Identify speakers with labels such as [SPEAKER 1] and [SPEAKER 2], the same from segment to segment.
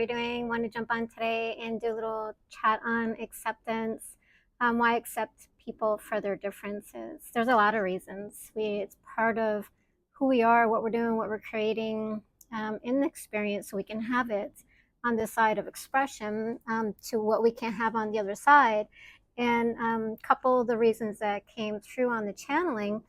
[SPEAKER 1] you doing? Want to jump on today and do a little chat on acceptance. Why accept people for their differences? There's a lot of reasons. It's part of who we are, what we're doing, what we're creating in the experience, so we can have it on the side of expression to what we can have on the other side. And couple of the reasons that came through on the channeling,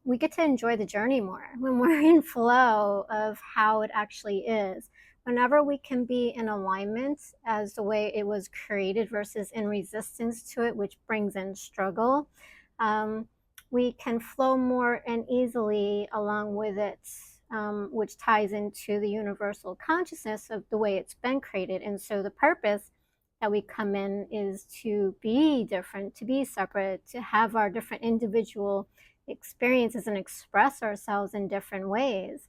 [SPEAKER 1] we get to enjoy the journey more when we're in flow of how it actually is. Whenever we can be in alignment as the way it was created versus in resistance to it, which brings in struggle, we can flow more and easily along with it, which ties into the universal consciousness of the way it's been created. And so the purpose that we come in is to be different, to be separate, to have our different individual experiences and express ourselves in different ways,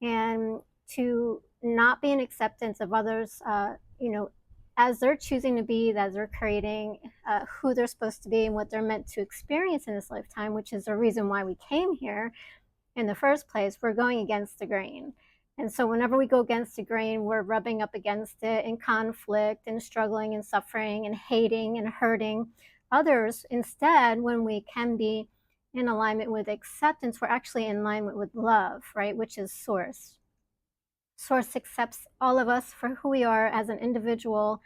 [SPEAKER 1] and to not be in acceptance of others, as they're choosing to be, as they're creating who they're supposed to be and what they're meant to experience in this lifetime, which is the reason why we came here in the first place. We're going against the grain. And so whenever we go against the grain, we're rubbing up against it in conflict and struggling and suffering and hating and hurting others. Instead, when we can be in alignment with acceptance, we're actually in alignment with love, right? Which is source. Source accepts all of us for who we are as an individual,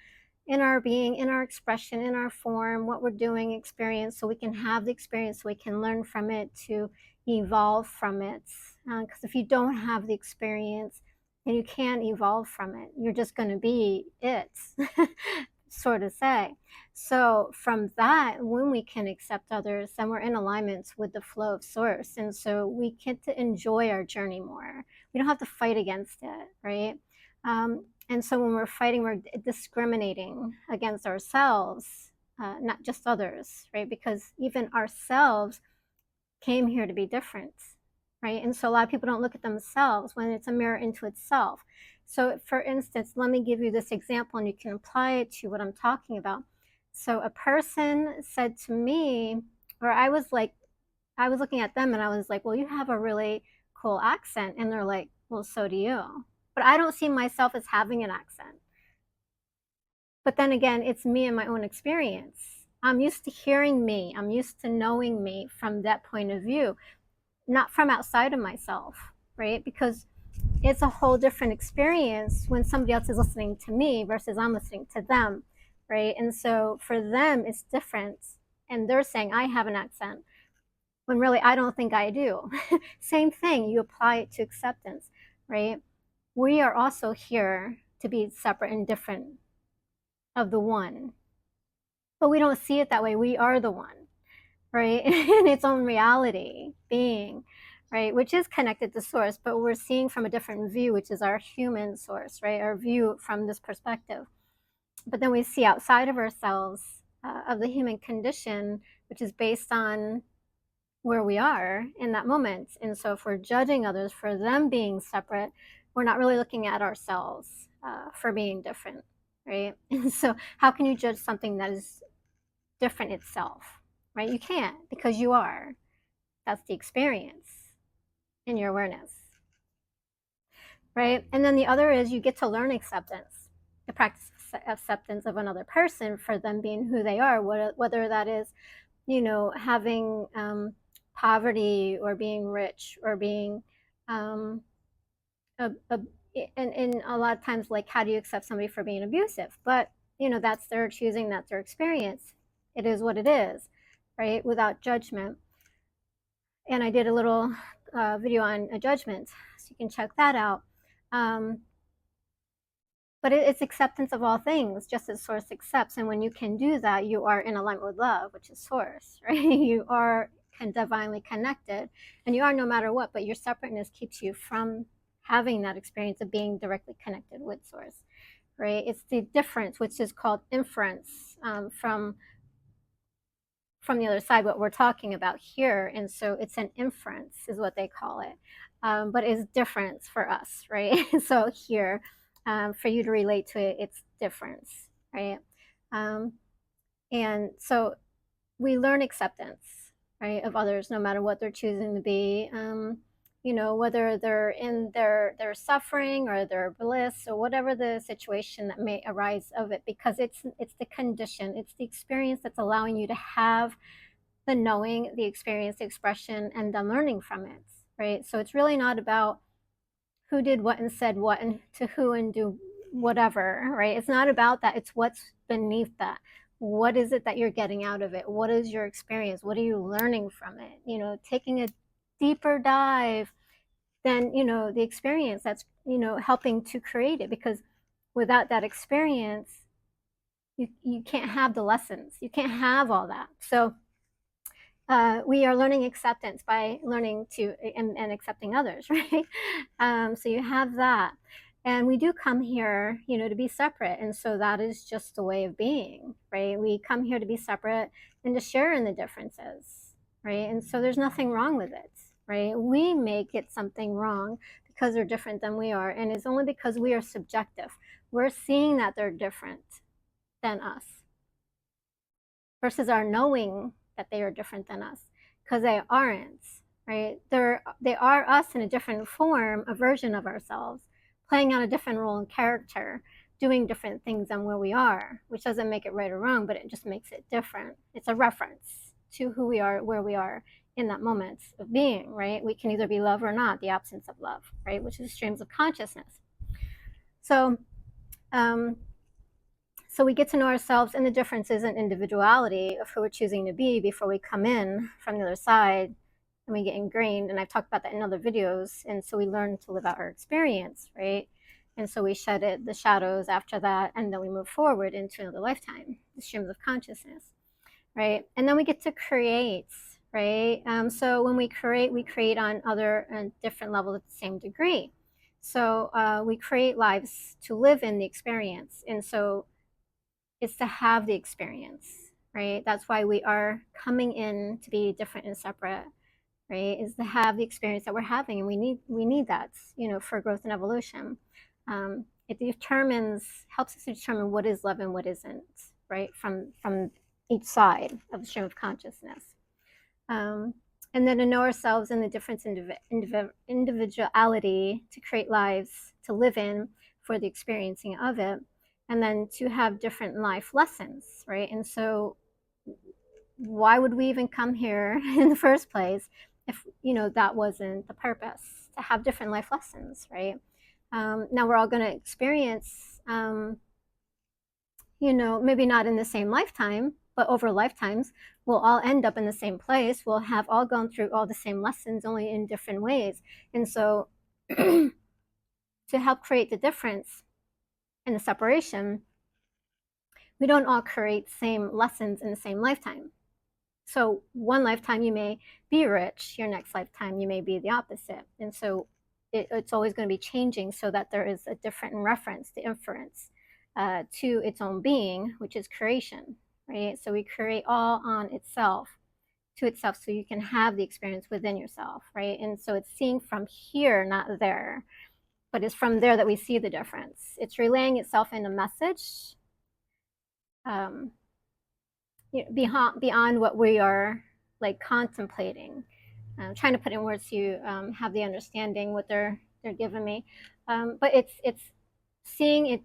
[SPEAKER 1] in our being, in our expression, in our form, what we're doing, experience, so we can have the experience, so we can learn from it, to evolve from it. Because if you don't have the experience, then you can't evolve from it. You're just going to be it, sort of say. So from that, when we can accept others, then we're in alignment with the flow of source. And so we get to enjoy our journey more. We don't have to fight against it, right? And so when we're fighting, we're discriminating against ourselves, not just others, right? Because even ourselves came here to be different, right? And so a lot of people don't look at themselves when it's a mirror into itself. So for instance, let me give you this example and you can apply it to what I'm talking about. So a person said to me, or I was looking at them and I was like, well, you have a really cool accent. And they're like, well, so do you. But I don't see myself as having an accent. But then again, it's me and my own experience. I'm used to hearing me. I'm used to knowing me from that point of view, not from outside of myself, right? Because it's a whole different experience when somebody else is listening to me versus I'm listening to them, right? And so for them, it's different. And they're saying, I have an accent, when really I don't think I do. Same thing, you apply it to acceptance, right? We are also here to be separate and different of the one. But we don't see it that way. We are the one, right? In its own reality, being, right? Which is connected to source, but we're seeing from a different view, which is our human source, right? Our view from this perspective. But then we see outside of ourselves, of the human condition, which is based on where we are in that moment. And so if we're judging others for them being separate, we're not really looking at ourselves for being different, right? And so how can you judge something that is different itself, right? You can't, because you are. That's the experience in your awareness, right? And then the other is you get to learn acceptance, the practice acceptance of another person for them being who they are, whether that is, having poverty or being rich or being and a lot of times, like, how do you accept somebody for being abusive? But that's their choosing, that's their experience. It is what it is, right? Without judgment. And I did a little video on a judgment, so you can check that out. But it's acceptance of all things, just as source accepts. And when you can do that, you are in alignment with love, which is source, right? You are divinely connected, and you are no matter what, but your separateness keeps you from having that experience of being directly connected with source, right? It's the difference, which is called inference, from the other side, what we're talking about here. And so it's an inference is what they call it, but it's difference for us, right? So here, for you to relate to it, it's difference, right? And so we learn acceptance, right, of others, no matter what they're choosing to be. you know, whether they're in their suffering or their bliss or whatever the situation that may arise of it, because it's the condition, it's the experience that's allowing you to have the knowing, the experience, the expression, and the learning from it, right? So it's really not about who did what and said what and to who and do whatever, right? It's not about that. It's what's beneath that. What is it that you're getting out of it? What is your experience? What are you learning from it? You know, taking a deeper dive than, you know, the experience that's, you know, helping to create it. Because without that experience, you can't have the lessons. You can't have all that. So we are learning acceptance by learning to and accepting others, right? So you have that, and we do come here, you know, to be separate, and so that is just the way of being, right? We come here to be separate and to share in the differences, right? And so there's nothing wrong with it, right? We make it something wrong because they're different than we are, and it's only because we are subjective. We're seeing that they're different than us versus our knowing that they are different than us, because they aren't, right? They are us in a different form, a version of ourselves, playing out a different role and character, doing different things than where we are, which doesn't make it right or wrong, but it just makes it different. It's a reference to who we are, where we are in that moment of being, right? We can either be love or not, the absence of love, right? Which is streams of consciousness. So um, so we get to know ourselves and the differences in individuality of who we're choosing to be before we come in from the other side and we get ingrained. And I've talked about that in other videos. And so we learn to live out our experience, right? And so we shed it, the shadows after that, and then we move forward into another lifetime, the streams of consciousness, right? And then we get to create, right? So when we create on other and different levels at the same degree. So we create lives to live in the experience. And so is to have the experience, right? That's why we are coming in to be different and separate, right? Is to have the experience that we're having, and we need that, you know, for growth and evolution. It helps us to determine what is love and what isn't, right? From each side of the stream of consciousness. And then to know ourselves and the difference in individuality to create lives to live in for the experiencing of it, and then to have different life lessons, right? And so why would we even come here in the first place if, you know, that wasn't the purpose, to have different life lessons, right? Now we're all going to experience, you know, maybe not in the same lifetime, but over lifetimes, we'll all end up in the same place. We'll have all gone through all the same lessons, only in different ways. And so to help create the difference and the separation, we don't all create same lessons in the same lifetime. So one lifetime you may be rich, your next lifetime you may be the opposite. And so it's always going to be changing so that there is a different reference, the inference to its own being, which is creation, right? So we create all on itself, to itself, so you can have the experience within yourself, right? And so it's seeing from here, not there, but it's from there that we see the difference. It's relaying itself in a message beyond what we are like contemplating. Trying to put in words so you have the understanding what they're giving me, but it's seeing it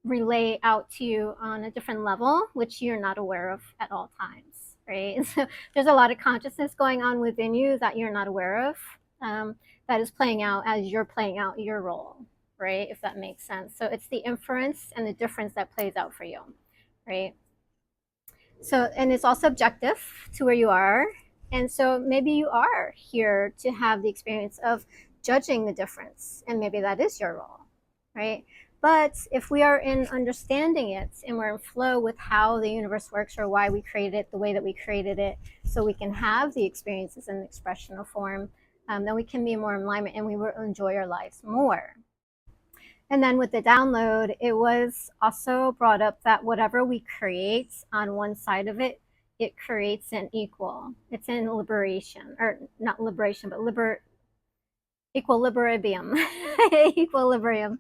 [SPEAKER 1] relay out to you on a different level, which you're not aware of at all times, right? So there's a lot of consciousness going on within you that you're not aware of, that is playing out as you're playing out your role, right? If that makes sense. So it's the inference and the difference that plays out for you, right? So, and it's all subjective to where you are. And so maybe you are here to have the experience of judging the difference, and maybe that is your role, right? But if we are in understanding it and we're in flow with how the universe works or why we created it the way that we created it, so we can have the experiences in the expressional form, then we can be more in alignment and we will enjoy our lives more. And then with the download, it was also brought up that whatever we create on one side of it, it creates an equal. It's in liberation, or not liberation, but equilibrium. Equilibrium.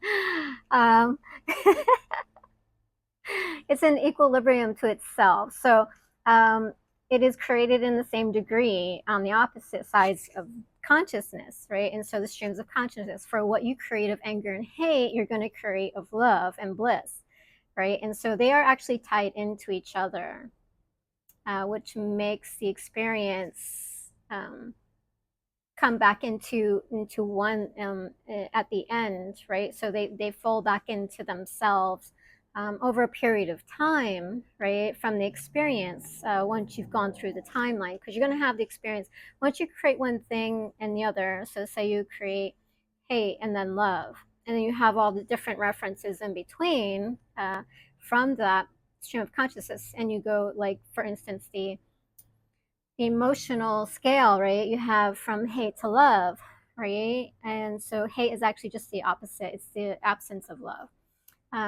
[SPEAKER 1] It's an equilibrium to itself. So it is created in the same degree on the opposite sides of consciousness, right? And so the streams of consciousness, for what you create of anger and hate, you're going to create of love and bliss, right? And so they are actually tied into each other, which makes the experience come back into one at the end, right? So they fall back into themselves over a period of time, right? From the experience, once you've gone through the timeline, because you're going to have the experience once you create one thing and the other. So say you create hate and then love, and then you have all the different references in between from that stream of consciousness, and you go, like, for instance, the emotional scale, right? You have from hate to love, right? And so hate is actually just the opposite. It's the absence of love.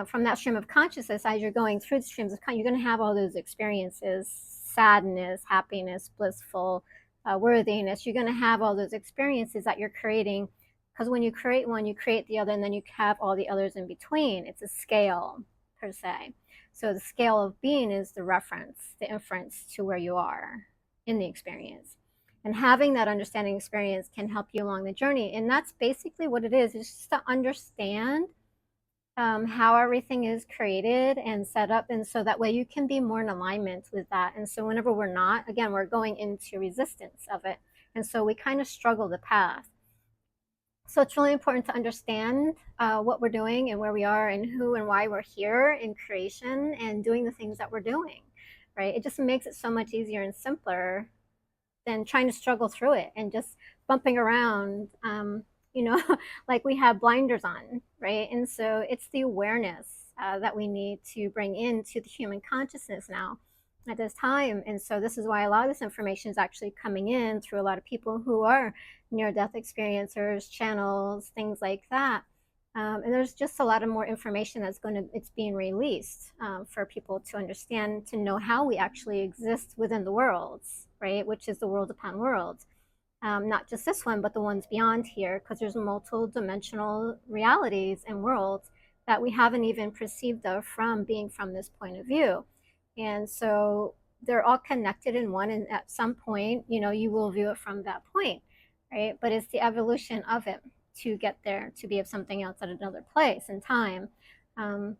[SPEAKER 1] From that stream of consciousness, as you're going through the streams of consciousness, you're going to have all those experiences: sadness, happiness, blissful, worthiness. You're going to have all those experiences that you're creating, because when you create one, you create the other, and then you have all the others in between. It's a scale, per se. So the scale of being is the reference, the inference to where you are in the experience. And having that understanding experience can help you along the journey. And that's basically what it is. It's just to understand how everything is created and set up, and so that way you can be more in alignment with that. And so whenever we're not, again, we're going into resistance of it, and so we kind of struggle the path. So it's really important to understand what we're doing and where we are and who and why we're here in creation and doing the things that we're doing, right? It just makes it so much easier and simpler than trying to struggle through it and just bumping around, you know, like we have blinders on, right? And so it's the awareness that we need to bring into the human consciousness now at this time. And so this is why a lot of this information is actually coming in through a lot of people who are near-death experiencers, channels, things like that. And there's just a lot of more information it's being released for people to understand, to know how we actually exist within the worlds, right? Which is the world upon worlds. Not just this one, but the ones beyond here, because there's multiple dimensional realities and worlds that we haven't even perceived of from being from this point of view. And so they're all connected in one, and at some point, you know, you will view it from that point, right? But it's the evolution of it to get there, to be of something else at another place and time. And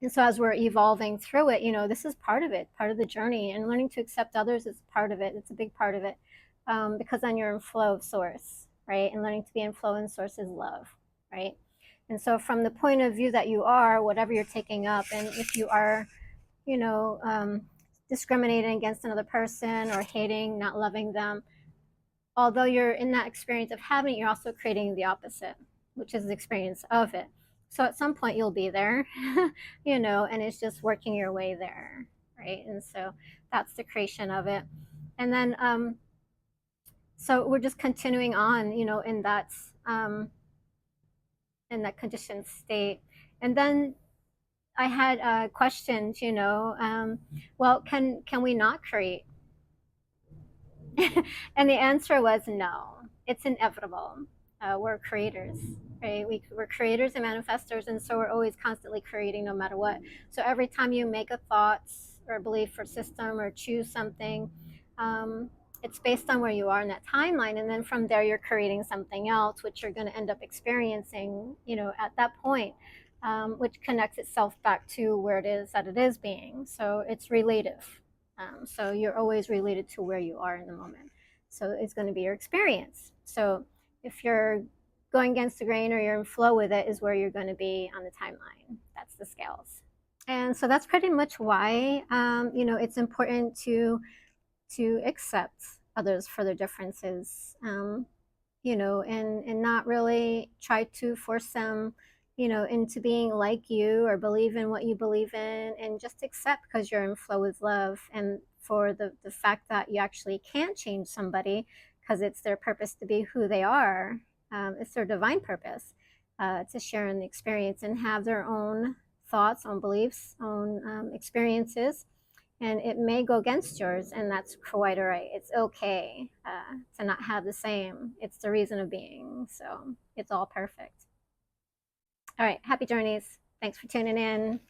[SPEAKER 1] so as we're evolving through it, you know, this is part of it, part of the journey, and learning to accept others is part of it. It's a big part of it, because then you're in flow of source, right? And learning to be in flow in source is love, right? And so from the point of view that you are, whatever you're taking up, and if you are, you know, discriminating against another person or hating, not loving them, although you're in that experience of having it, you're also creating the opposite, which is the experience of it. So at some point you'll be there, you know, and it's just working your way there, right? And so that's the creation of it. And then, so we're just continuing on, you know, in that conditioned state. And then I had questions, you know, well, can we not create? And the answer was no. It's inevitable. We're creators, right? We're creators and manifestors, and so we're always constantly creating no matter what. So every time you make a thought or a belief or system or choose something, it's based on where you are in that timeline, and then from there you're creating something else, which you're going to end up experiencing, you know, at that point, which connects itself back to where it is that it is being. So it's relative. So you're always related to where you are in the moment. So it's going to be your experience. So if you're going against the grain or you're in flow with it, is where you're going to be on the timeline. That's the scales. And so that's pretty much why, you know, it's important to accept others for their differences, you know, and not really try to force them, you know, into being like you or believe in what you believe in, and just accept, because you're in flow with love, and for the fact that you actually can't change somebody because it's their purpose to be who they are. It's their divine purpose to share in the experience and have their own thoughts, own beliefs, own experiences. And it may go against yours, and that's quite all right. It's okay to not have the same. It's the reason of being. So it's all perfect. All right, happy journeys. Thanks for tuning in.